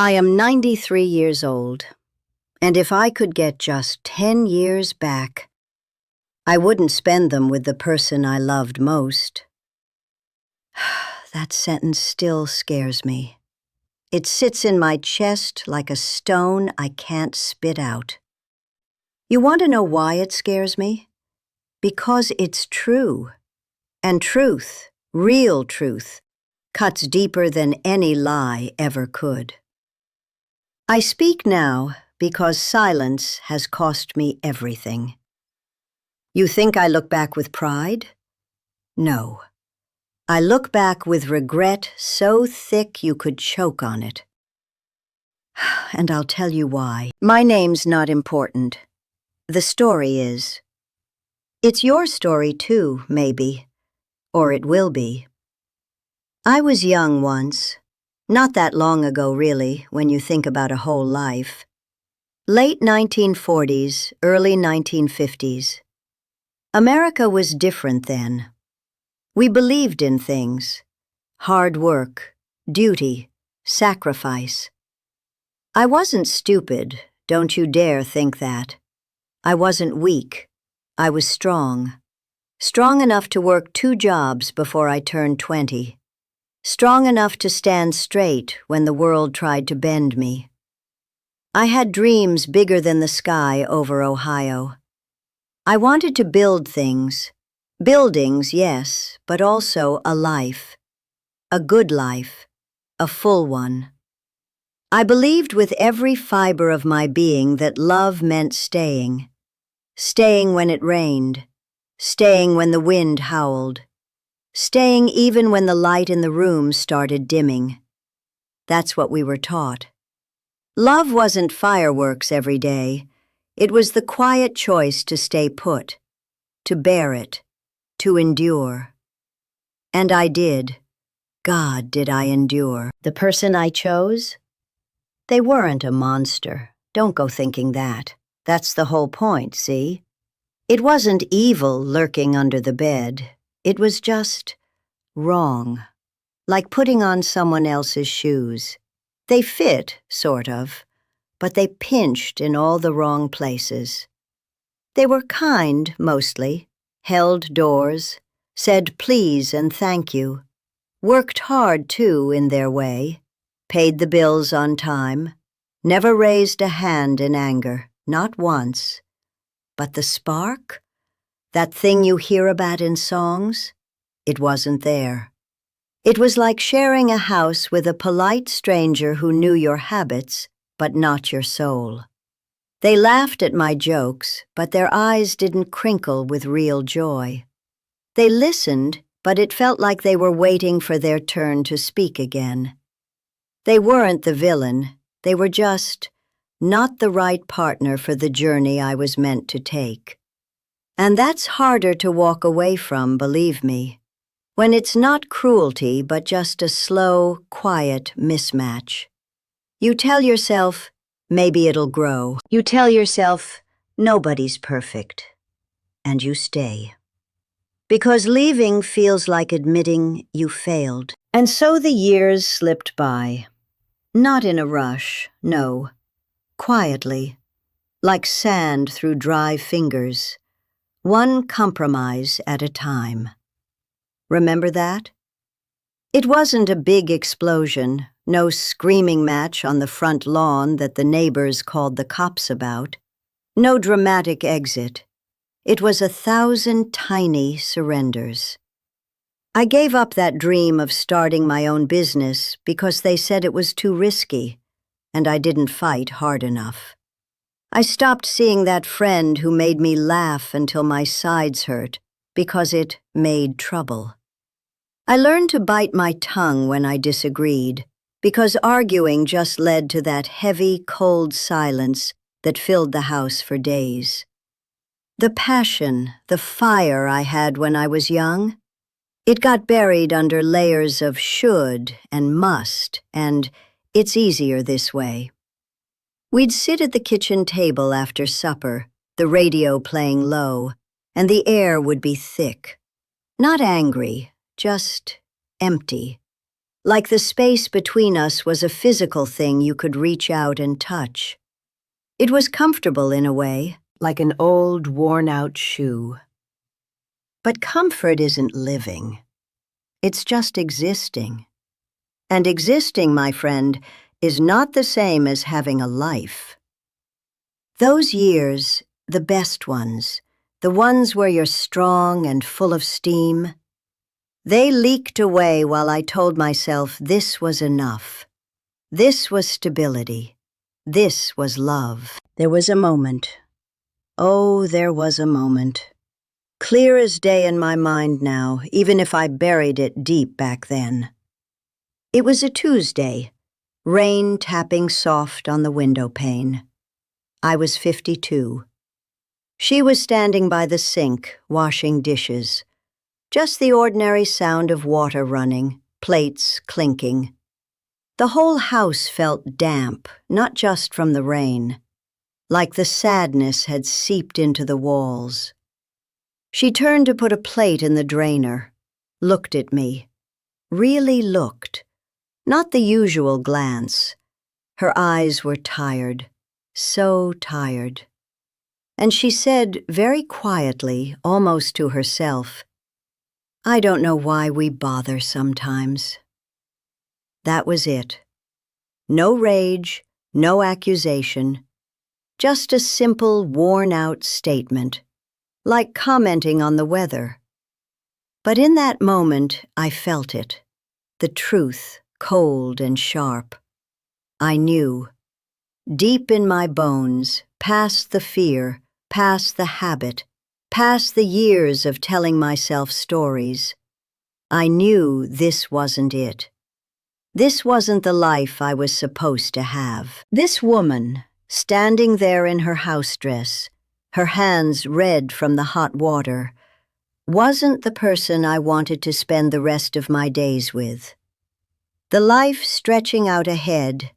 I am 93 years old, and if I could get just 10 years back, I wouldn't spend them with the person I loved most. That sentence still scares me. It sits in my chest like a stone I can't spit out. You want to know why it scares me? Because it's true. And truth, real truth, cuts deeper than any lie ever could. I speak now because silence has cost me everything. You think I look back with pride? No. I look back with regret so thick you could choke on it. And I'll tell you why. My name's not important. The story is. It's your story too, maybe. Or it will be. I was young once. Not that long ago, really, when you think about a whole life. Late 1940s, early 1950s. America was different then. We believed in things. Hard work, duty, sacrifice. I wasn't stupid, don't you dare think that. I wasn't weak. I was strong. Strong enough to work 2 jobs before I turned 20. Strong enough to stand straight when the world tried to bend me. I had dreams bigger than the sky over Ohio. I wanted to build things. Buildings, yes, but also a life. A good life. A full one. I believed with every fiber of my being that love meant staying. Staying when it rained. Staying when the wind howled. Staying even when the light in the room started dimming. That's what we were taught. Love wasn't fireworks every day. It was the quiet choice to stay put, to bear it, to endure. And I did. God, did I endure. The person I chose? They weren't a monster. Don't go thinking that. That's the whole point, see? It wasn't evil lurking under the bed. It was just wrong, like putting on someone else's shoes. They fit, sort of, but they pinched in all the wrong places. They were kind, mostly, held doors, said please and thank you, worked hard, too, in their way, paid the bills on time, never raised a hand in anger, not once. But the spark? That thing you hear about in songs? It wasn't there. It was like sharing a house with a polite stranger who knew your habits, but not your soul. They laughed at my jokes, but their eyes didn't crinkle with real joy. They listened, but it felt like they were waiting for their turn to speak again. They weren't the villain. They were just not the right partner for the journey I was meant to take. And that's harder to walk away from, believe me, when it's not cruelty but just a slow, quiet mismatch. You tell yourself, maybe it'll grow. You tell yourself, nobody's perfect. And you stay. Because leaving feels like admitting you failed. And so the years slipped by. Not in a rush, no. Quietly, like sand through dry fingers. One compromise at a time. Remember that? It wasn't a big explosion, no screaming match on the front lawn that the neighbors called the cops about, no dramatic exit. It was 1,000 tiny surrenders. I gave up that dream of starting my own business because they said it was too risky, and I didn't fight hard enough. I stopped seeing that friend who made me laugh until my sides hurt because it made trouble. I learned to bite my tongue when I disagreed because arguing just led to that heavy, cold silence that filled the house for days. The passion, the fire I had when I was young, it got buried under layers of should and must, and it's easier this way. We'd sit at the kitchen table after supper, the radio playing low, and the air would be thick. Not angry, just empty. like the space between us was a physical thing you could reach out and touch. It was comfortable in a way, like an old, worn-out shoe. But comfort isn't living. It's just existing. And existing, my friend, is not the same as having a life. Those years, the best ones, the ones where you're strong and full of steam, they leaked away while I told myself this was enough. This was stability. This was love. There was a moment. Oh, there was a moment. Clear as day in my mind now, even if I buried it deep back then. It was a Tuesday, rain tapping soft on the window pane. I was 52. She was standing by the sink, washing dishes. Just the ordinary sound of water running, plates clinking. The whole house felt damp, not just from the rain, like the sadness had seeped into the walls. She turned to put a plate in the drainer, looked at me, really looked, not the usual glance. Her eyes were tired, so tired. And she said very quietly, almost to herself, "I don't know why we bother sometimes." That was it. No rage, no accusation, just a simple, worn-out statement, like commenting on the weather. But in that moment, I felt it, the truth, cold and sharp. I knew. Deep in my bones, past the fear, past the habit, past the years of telling myself stories, I knew this wasn't it. This wasn't the life I was supposed to have. This woman, standing there in her house dress, her hands red from the hot water, wasn't the person I wanted to spend the rest of my days with. The life stretching out ahead,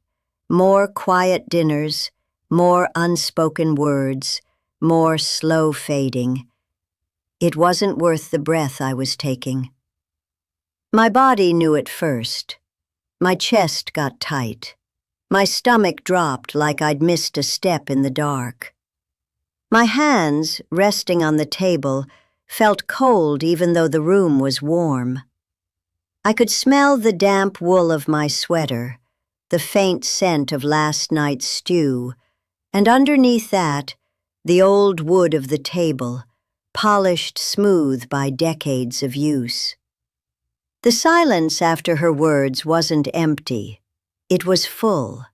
more quiet dinners, more unspoken words, more slow fading. It wasn't worth the breath I was taking. My body knew it first. My chest got tight. My stomach dropped like I'd missed a step in the dark. My hands, resting on the table, felt cold even though the room was warm. I could smell the damp wool of my sweater, the faint scent of last night's stew, and underneath that, the old wood of the table, polished smooth by decades of use. The silence after her words wasn't empty. It was full.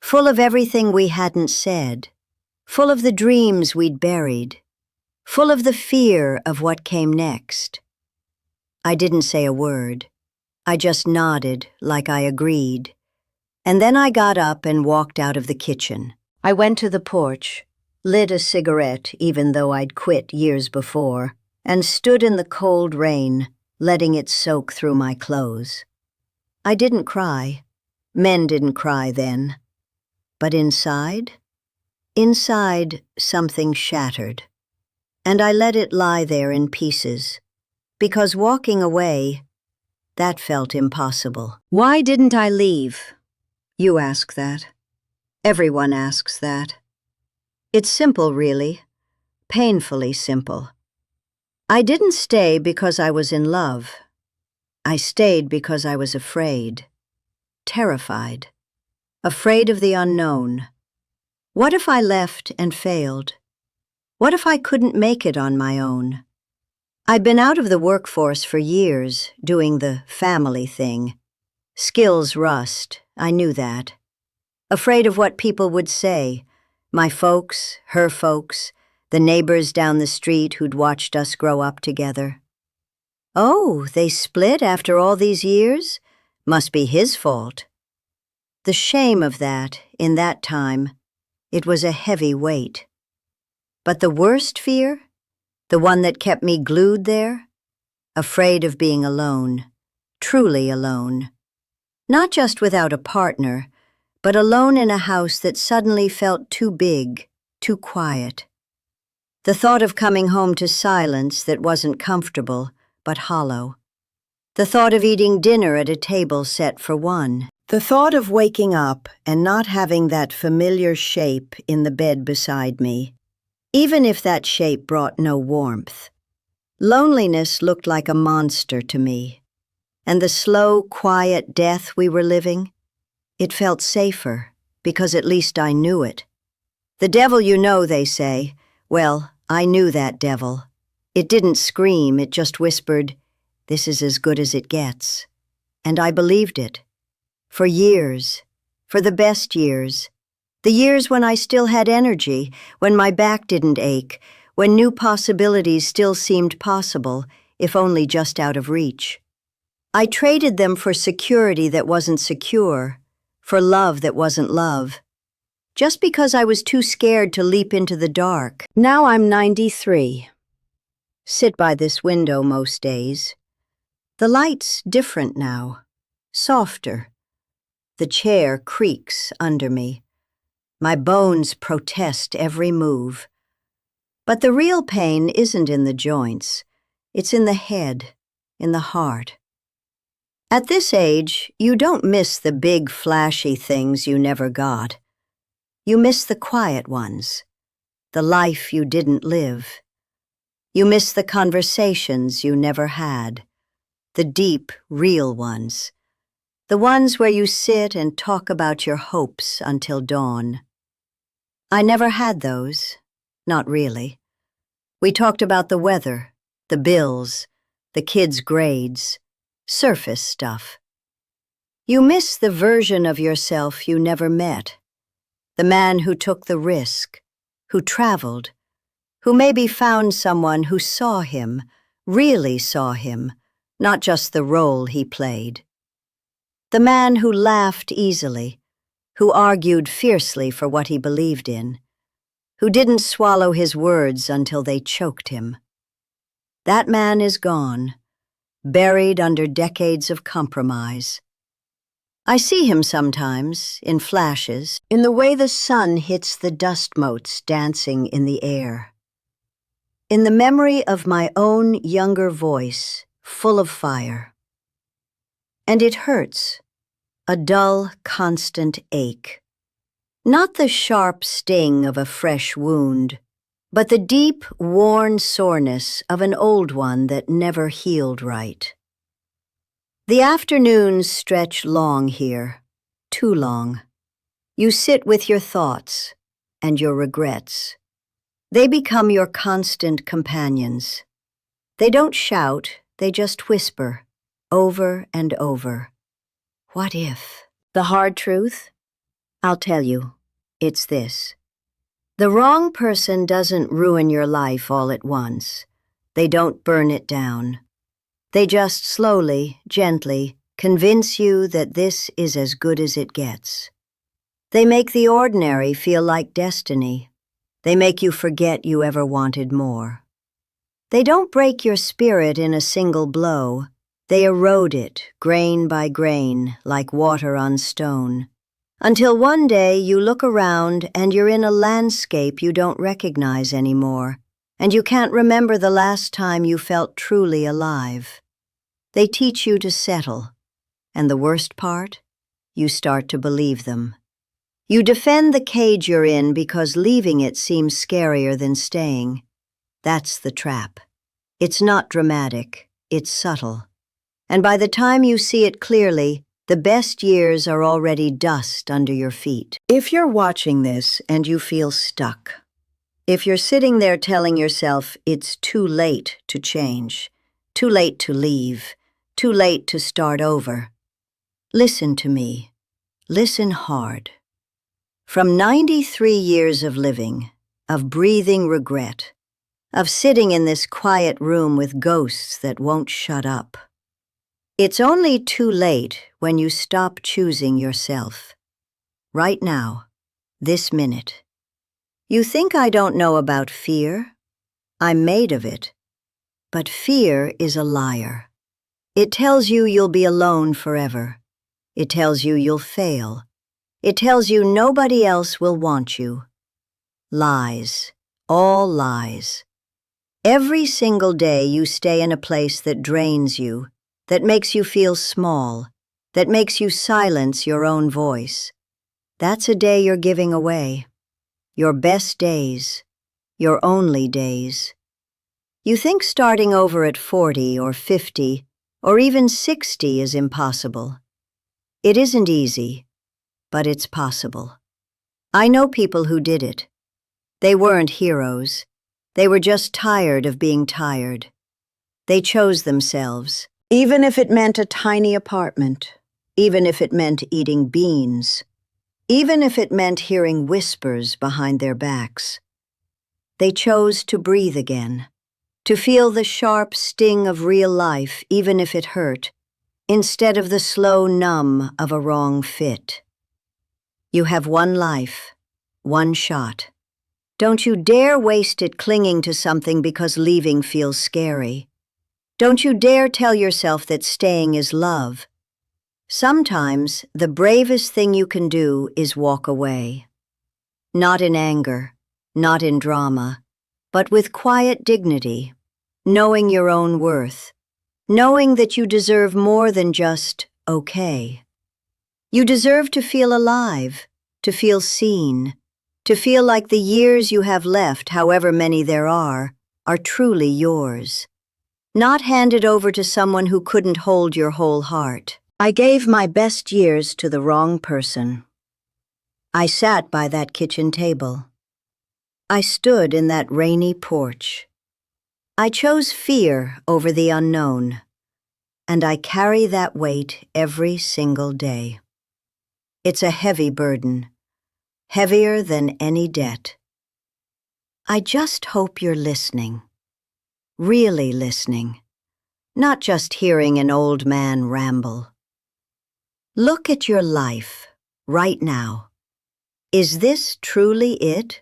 Full of everything we hadn't said. Full of the dreams we'd buried. Full of the fear of what came next. I didn't say a word. I just nodded like I agreed. And then I got up and walked out of the kitchen. I went to the porch, lit a cigarette even though I'd quit years before, and stood in the cold rain, letting it soak through my clothes. I didn't cry. Men didn't cry then. But inside? Inside, something shattered. And I let it lie there in pieces, because walking away, that felt impossible. Why didn't I leave? You ask that. Everyone asks that. It's simple, really. Painfully simple. I didn't stay because I was in love. I stayed because I was afraid. Terrified. Afraid of the unknown. What if I left and failed? What if I couldn't make it on my own? I'd been out of the workforce for years, doing the family thing. Skills rust, I knew that. Afraid of what people would say. My folks, her folks, the neighbors down the street who'd watched us grow up together. Oh, they split after all these years? Must be his fault. The shame of that, in that time, it was a heavy weight. But the worst fear? The one that kept me glued there? Afraid of being alone, truly alone. Not just without a partner, but alone in a house that suddenly felt too big, too quiet. The thought of coming home to silence that wasn't comfortable, but hollow. The thought of eating dinner at a table set for one. The thought of waking up and not having that familiar shape in the bed beside me, even if that shape brought no warmth. Loneliness looked like a monster to me, and the slow, quiet death we were living, it felt safer, because at least I knew it. The devil you know, they say. Well, I knew that devil. It didn't scream, it just whispered, "This is as good as it gets." And I believed it. For years. For the best years. The years when I still had energy, when my back didn't ache, when new possibilities still seemed possible, if only just out of reach. I traded them for security that wasn't secure, for love that wasn't love. Just because I was too scared to leap into the dark. Now I'm 93. Sit by this window most days. The light's different now, softer. The chair creaks under me. My bones protest every move. But the real pain isn't in the joints. It's in the head, in the heart. At this age, you don't miss the big, flashy things you never got. You miss the quiet ones, the life you didn't live. You miss the conversations you never had, the deep, real ones, the ones where you sit and talk about your hopes until dawn. I never had those, not really. We talked about the weather, the bills, the kids' grades, surface stuff. You miss the version of yourself you never met, the man who took the risk, who traveled, who maybe found someone who saw him, really saw him, not just the role he played. The man who laughed easily, who argued fiercely for what he believed in, who didn't swallow his words until they choked him. That man is gone, buried under decades of compromise. I see him sometimes, in flashes, in the way the sun hits the dust motes dancing in the air. In the memory of my own younger voice, full of fire. And it hurts, a dull, constant ache. Not the sharp sting of a fresh wound, but the deep, worn soreness of an old one that never healed right. The afternoons stretch long here, too long. You sit with your thoughts and your regrets. They become your constant companions. They don't shout, they just whisper, over and over. What if? The hard truth? I'll tell you, it's this. The wrong person doesn't ruin your life all at once. They don't burn it down. They just slowly, gently, convince you that this is as good as it gets. They make the ordinary feel like destiny. They make you forget you ever wanted more. They don't break your spirit in a single blow. They erode it, grain by grain, like water on stone. Until one day you look around and you're in a landscape you don't recognize anymore, and you can't remember the last time you felt truly alive. They teach you to settle, and the worst part? You start to believe them. You defend the cage you're in because leaving it seems scarier than staying. That's the trap. It's not dramatic, it's subtle. And by the time you see it clearly, the best years are already dust under your feet. If you're watching this and you feel stuck, if you're sitting there telling yourself it's too late to change, too late to leave, too late to start over, listen to me. Listen hard. From 93 years of living, of breathing regret, of sitting in this quiet room with ghosts that won't shut up, it's only too late when you stop choosing yourself. Right now, this minute. You think I don't know about fear? I'm made of it. But fear is a liar. It tells you you'll be alone forever. It tells you you'll fail. It tells you nobody else will want you. Lies. All lies. Every single day you stay in a place that drains you, that makes you feel small, that makes you silence your own voice. That's a day you're giving away. Your best days, your only days. You think starting over at 40 or 50 or even 60 is impossible. It isn't easy, but it's possible. I know people who did it. They weren't heroes. They were just tired of being tired. They chose themselves, even if it meant a tiny apartment, even if it meant eating beans, even if it meant hearing whispers behind their backs. They chose to breathe again, to feel the sharp sting of real life even if it hurt, instead of the slow numb of a wrong fit. You have one life, one shot. Don't you dare waste it clinging to something because leaving feels scary. Don't you dare tell yourself that staying is love. Sometimes the bravest thing you can do is walk away. Not in anger, not in drama, but with quiet dignity, knowing your own worth, knowing that you deserve more than just okay. You deserve to feel alive, to feel seen, to feel like the years you have left, however many there are truly yours. Not handed over to someone who couldn't hold your whole heart. I gave my best years to the wrong person. I sat by that kitchen table. I stood in that rainy porch. I chose fear over the unknown, and I carry that weight every single day. It's a heavy burden, heavier than any debt. I just hope you're listening. Really listening, not just hearing an old man ramble. Look at your life, right now. Is this truly it?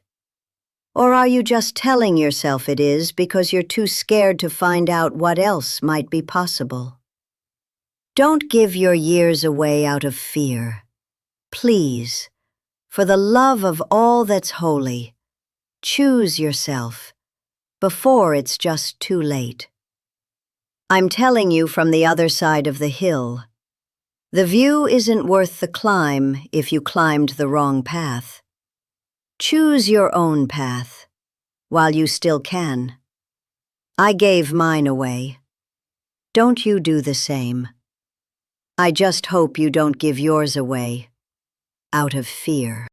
Or are you just telling yourself it is because you're too scared to find out what else might be possible? Don't give your years away out of fear. Please, for the love of all that's holy, choose yourself before it's just too late. I'm telling you from the other side of the hill. The view isn't worth the climb if you climbed the wrong path. Choose your own path, while you still can. I gave mine away. Don't you do the same. I just hope you don't give yours away, out of fear.